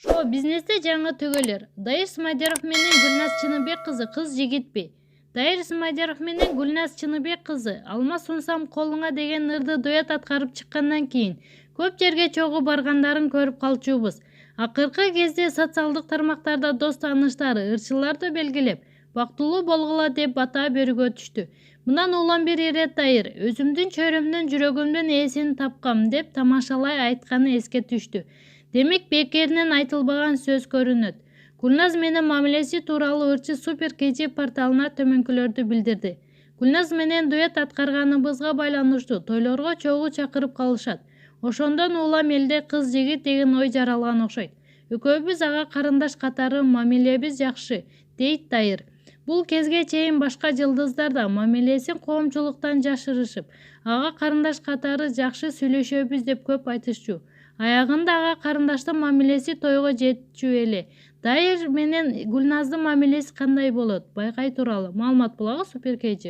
Шоу бизнесте жаңы төгөлөр. Дайыр Смайдяров менен Гүлназ Чыныбек кызы кыз жигитпи? Дайыр Смайдяров менен Гүлназ Чыныбек кызы Алма сунсам колуңа деген ырды дуэт аткарып чыккандан кийин көп жерге чогуу баргандарын көрүп калчубуз. Акыркы кезде социалдык тармактарда дос тааныштар, ырчыларды белгилеп, бактылуу болгула деп бата берүүгө түштү. Мындан улам бир ирет Дайыр өзүмдүн чөйрөмдүн жүрөгүмдүн ээсин тапкам деп тамашалай айтканы эске түштү. Демек бекеринен айтылбаган сөз көрүнөт. Гүлназ менен мамилеси тууралуу ырчы Супер KG порталына төмөнкүлөрдү билдирди. Гүлназ менен дуэт аткарганыбызга байланыштуу тойлорго чогуу чакырып калышат. Ошондон улам элде кыз жигит деген ой жаралган окшойт. Экөөбүз ага карындаш катары мамилебиз жакшы, дейт Дайыр. Бул кезге чейин башка жылдыздар да мамилесин коомчулуктан жашырышып, ага карындаш катары жакшы сүйлөшөбүз деп көп айтышчу. Аягында ага карындаштын мамилеси тойго жетчү эле. Дайыр менен Гүлназдын мамилеси кандай болот? Байкай тууралуу маалымат булагы Супер KG.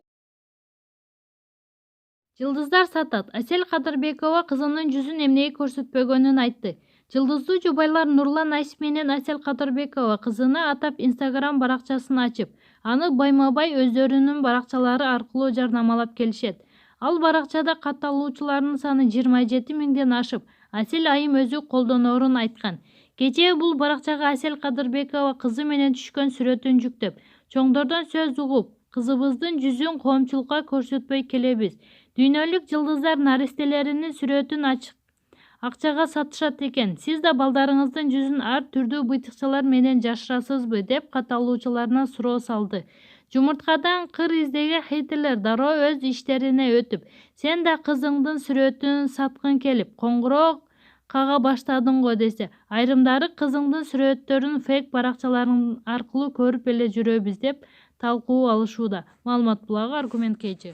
Жылдыздар сатат. Асель Кадырбекова кызынын жүзүн эмнеге көрсөтпөгөнүн айтты. Жылдыздуу жубайлар Нурлан Асип менен Асель Кадырбекова кызыны атап Instagram баракчасын ачып, аны байма-бай өздөрүнүн баракчалары аркылуу жарнамалап келишет. Ал баракчада катталуучулардын саны 27 миңден ашып, Асель айым өзү колдоноорун айткан. Кечээ бул баракчага Асель Кадырбекова кызы менен түшкөн сүрөтүн жүктөп, чоңдордон сөз угуп, кызыбыздын жүзүн коомчулукка көрсөтпөй келебиз. Дүйнөлүк жылдыздар наристелеринин сүрөтүн акчага сатышат экен. Сиз да балдарыңыздын жүзүн ар түрдүү быйтыкчалар менен жашырасызбы деп катталуучуларына суроо салды. Жумурткадан кыр издеген хейтерлер дароо өз иштерине өтүп, сен да кызыңдын сүрөтүн саткың келип, коңгуроо кага баштадың го десе, айрымдары кызыңдын сүрөттөрүн фейк баракчаларың аркылуу көрүп эле жүрөбүз деп талкуу алышууда. Маалымат булагы Аргумент KG.